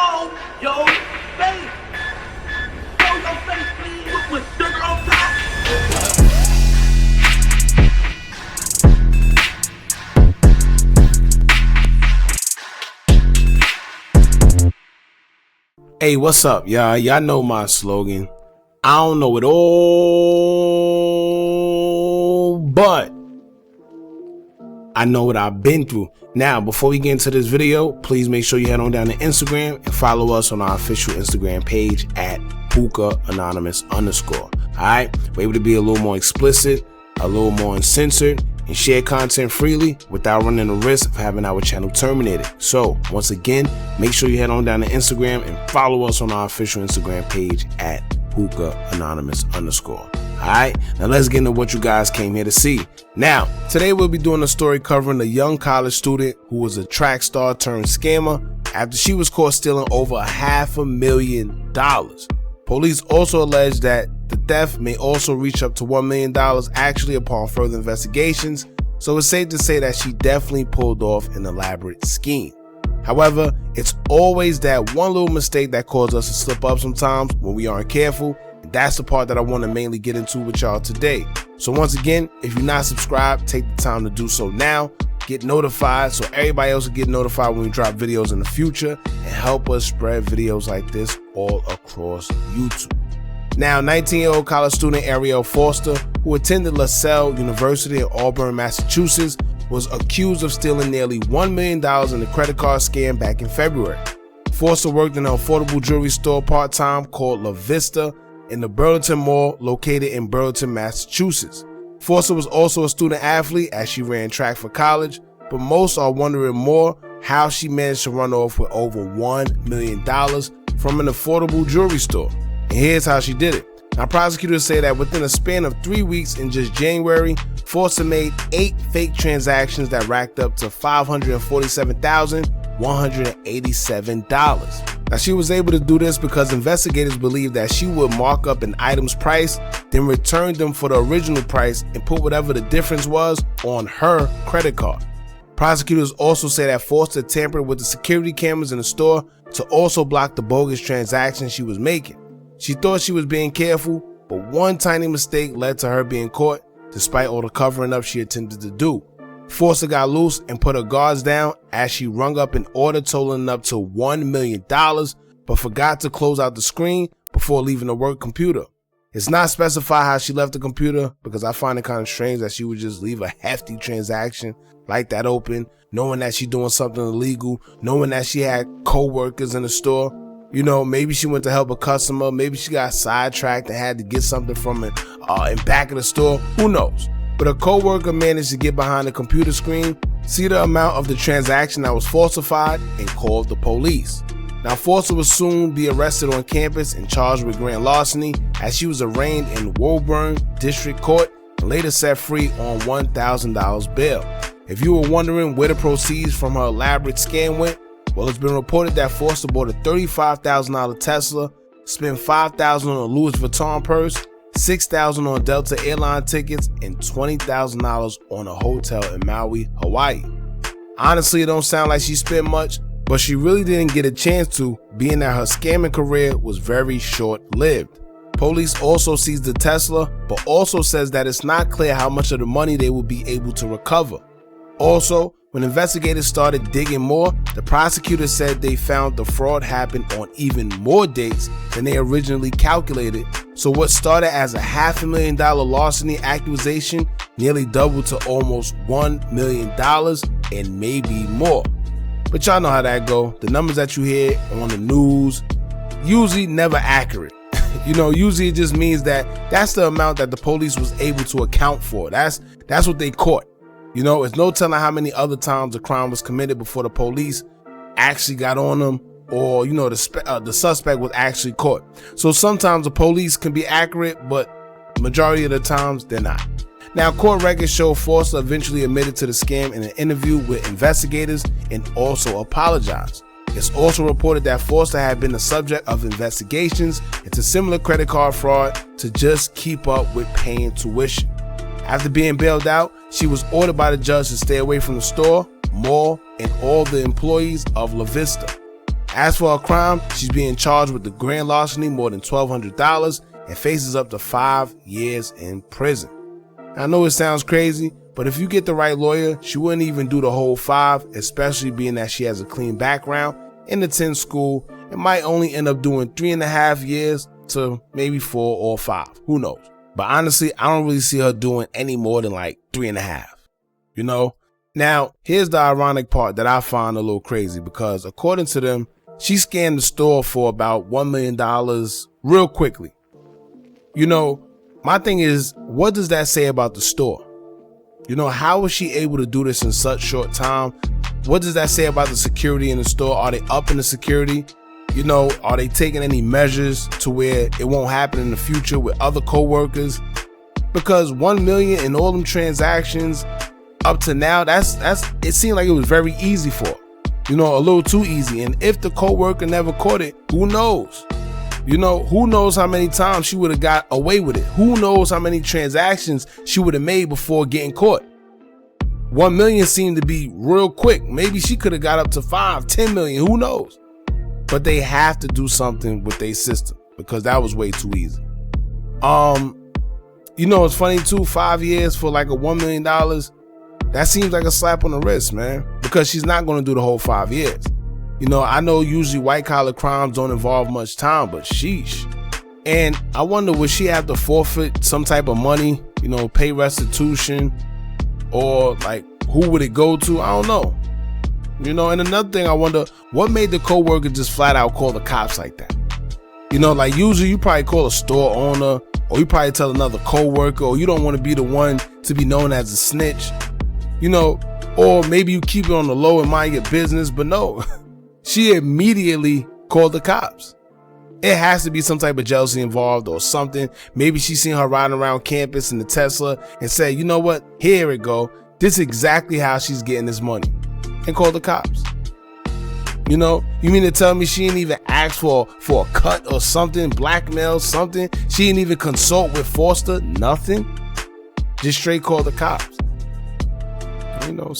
show your face. Show your face, please, with sugar on top. Hey, what's up, y'all? Y'all know my slogan. I don't know it all, but I know what I've been through. Now, before we get into this video, please make sure you head on down to Instagram and follow us on our official Instagram page at hookahanonymous_. Alright, we're able to be a little more explicit, a little more uncensored, and share content freely without running the risk of having our channel terminated. So, once again, make sure you head on down to Instagram and follow us on our official Instagram page at hookahanonymous_. Alright, now let's get into what you guys came here to see. Now, today we'll be doing a story covering a young college student who was a track star turned scammer after she was caught stealing over $500,000. Police also allege that the theft may also reach up to $1 million actually upon further investigations, so it's safe to say that she definitely pulled off an elaborate scheme. However, it's always that one little mistake that causes us to slip up sometimes when we aren't careful, and that's the part that I want to mainly get into with y'all today. So once again, if you're not subscribed, take the time to do so now. Get notified so everybody else will get notified when we drop videos in the future, and help us spread videos like this all across YouTube. Now, 19-year-old college student Ariel Foster, who attended LaSalle University in Auburn, Massachusetts, was accused of stealing nearly $1 million in a credit card scam back in February. Foster worked in an affordable jewelry store part-time called La Vista in the Burlington Mall located in Burlington, Massachusetts. Foster was also a student athlete as she ran track for college, but most are wondering more how she managed to run off with over $1 million from an affordable jewelry store. And here's how she did it. Now, prosecutors say that within a span of 3 weeks in just January, Foster made 8 fake transactions that racked up to $547,187. Now, she was able to do this because investigators believed that she would mark up an item's price, then return them for the original price and put whatever the difference was on her credit card. Prosecutors also say that Foster tampered with the security cameras in the store to also block the bogus transactions she was making. She thought she was being careful, but one tiny mistake led to her being caught, despite all the covering up she attempted to do. Foster got loose and put her guards down as she rung up an order totaling up to $1 million, but forgot to close out the screen before leaving the work computer. It's not specified how she left the computer, because I find it kind of strange that she would just leave a hefty transaction like that open, knowing that she's doing something illegal, knowing that she had co-workers in the store. You know, maybe she went to help a customer, maybe she got sidetracked and had to get something from it in back of the store, who knows. But a co-worker managed to get behind the computer screen, see the amount of the transaction that was falsified, and called the police. Now, Foster will soon be arrested on campus and charged with grand larceny, as she was arraigned in Woburn District Court and later set free on $1,000 bail. If you were wondering where the proceeds from her elaborate scam went, well, it's been reported that Foster bought a $35,000 Tesla, spent $5,000 on a Louis Vuitton purse, $6,000 on Delta airline tickets, and $20,000 on a hotel in Maui, Hawaii. Honestly, it don't sound like she spent much, but she really didn't get a chance to, being that her scamming career was very short-lived. Police also seized the Tesla, but also says that it's not clear how much of the money they will be able to recover. Also, when investigators started digging more, the prosecutors said they found the fraud happened on even more dates than they originally calculated. So what started as a $500,000 larceny accusation nearly doubled to almost $1 million and maybe more. But y'all know how that go. The numbers that you hear on the news, usually never accurate. You know, usually it just means that that's the amount that the police was able to account for. That's what they caught. You know, it's no telling how many other times the crime was committed before the police actually got on them, or, you know, the suspect was actually caught. So sometimes the police can be accurate, but majority of the times they're not. Now, court records show Foster eventually admitted to the scam in an interview with investigators and also apologized. It's also reported that Foster had been the subject of investigations into similar credit card fraud to just keep up with paying tuition. After being bailed out, she was ordered by the judge to stay away from the store, mall, and all the employees of La Vista. As for her crime, she's being charged with the grand larceny more than $1,200 and faces up to 5 years in prison. I know it sounds crazy, but if you get the right lawyer, she wouldn't even do the whole 5, especially being that she has a clean background and attends school and might only end up doing 3.5 years to maybe 4 or 5. Who knows? But honestly, I don't really see her doing any more than like 3.5, you know? Now, here's the ironic part that I find a little crazy, because according to them, she scammed the store for about $1 million real quickly. You know, my thing is, what does that say about the store? You know, how was she able to do this in such short time? What does that say about the security in the store? Are they upping the security? You know, are they taking any measures to where it won't happen in the future with other co-workers? Because 1 million in all them transactions up to now, it seemed like it was very easy for her. You know, a little too easy. And if the co-worker never caught it, who knows? You know, who knows how many times she would have got away with it? Who knows how many transactions she would have made before getting caught? 1 million seemed to be real quick. Maybe she could have got up to 5, 10 million. Who knows? But they have to do something with their system, because that was way too easy. You know, it's funny too, 5 years for like a $1 million. That seems like a slap on the wrist, man, because she's not going to do the whole 5 years. You know, I know usually white collar crimes don't involve much time, but sheesh. And I wonder, would she have to forfeit some type of money, you know, pay restitution, or like who would it go to? I don't know. You know, and another thing, I wonder, what made the co-worker just flat out call the cops like that? You know, like usually you probably call a store owner, or you probably tell another co-worker, or you don't want to be the one to be known as a snitch, you know, or maybe you keep it on the low and mind your business. But no, she immediately called the cops. It has to be some type of jealousy involved or something. Maybe she seen her riding around campus in the Tesla and said, you know what, here it go. This is exactly how she's getting this money, and called the cops. You know, you mean to tell me she didn't even ask for a cut or something, blackmail, something? She didn't even consult with Foster, nothing? Just straight call the cops. You know,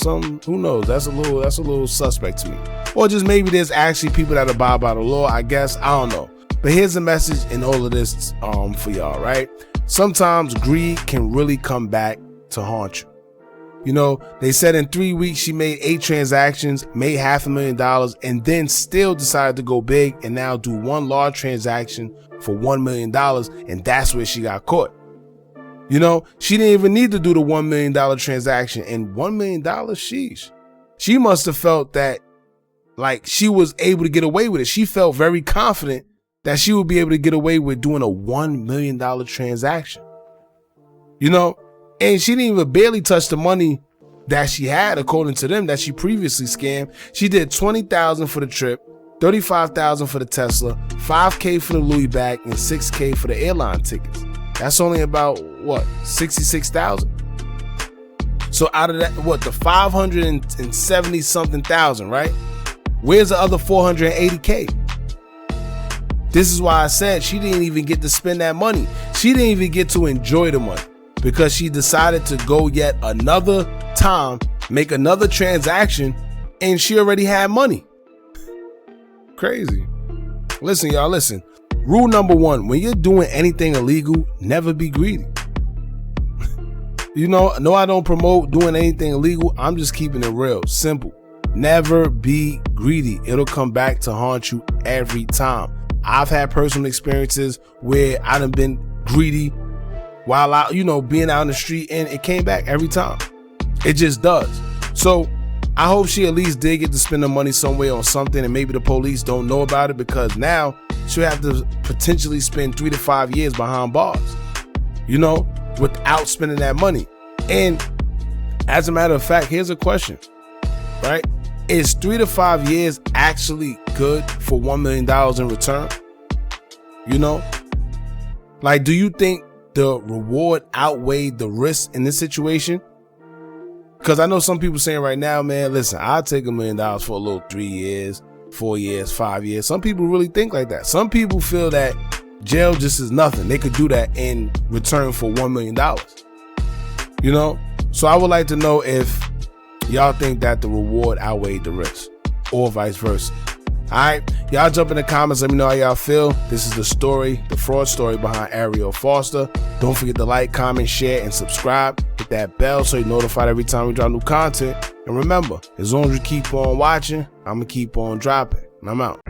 who knows? That's a little suspect to me. Or just maybe there's actually people that abide by the law, I guess. I don't know. But here's the message in all of this for y'all, right? Sometimes greed can really come back to haunt you. You know, they said in 3 weeks she made 8 transactions, made $500,000, and then still decided to go big and now do one large transaction for $1 million, and that's where she got caught. You know, she didn't even need to do the $1 million transaction, and $1 million, sheesh. She must have felt that like she was able to get away with it. She felt very confident that she would be able to get away with doing a $1 million transaction. You know, and she didn't even barely touch the money that she had, according to them, that she previously scammed. She did $20,000 for the trip, $35,000 for the Tesla, $5K for the Louis bag, and $6K for the airline tickets. That's only about what, $66,000. So out of that, what, the 570 something thousand, right? Where's the other 480K? This is why I said she didn't even get to spend that money. She didn't even get to enjoy the money, because she decided to go yet another time, make another transaction, and she already had money. Crazy. Listen, y'all, listen. Rule number 1, when you're doing anything illegal, never be greedy. You know, no, I don't promote doing anything illegal. I'm just keeping it real, simple. Never be greedy. It'll come back to haunt you every time. I've had personal experiences where I done been greedy while out, you know, being out in the street, and it came back every time. It just does. So I hope she at least did get to spend the money somewhere on something, and maybe the police don't know about it, because now she'll have to potentially spend 3 to 5 years behind bars, you know, without spending that money. And as a matter of fact, here's a question, right? Is 3 to 5 years actually good for $1 million in return? You know, like, do you think the reward outweighed the risk in this situation? Because I know some people saying right now, man, listen, I'll take $1 million for a little 3 years, 4 years, 5 years. Some people really think like that. Some people feel that jail just is nothing. They could do that in return for $1 million. You know, so I would like to know if y'all think that the reward outweighed the risk, or vice versa. Alright, y'all jump in the comments, let me know how y'all feel. This is the story, the fraud story behind Ariel Foster. Don't forget to like, comment, share, and subscribe. Hit that bell so you're notified every time we drop new content. And remember, as long as you keep on watching, I'm going to keep on dropping. And I'm out.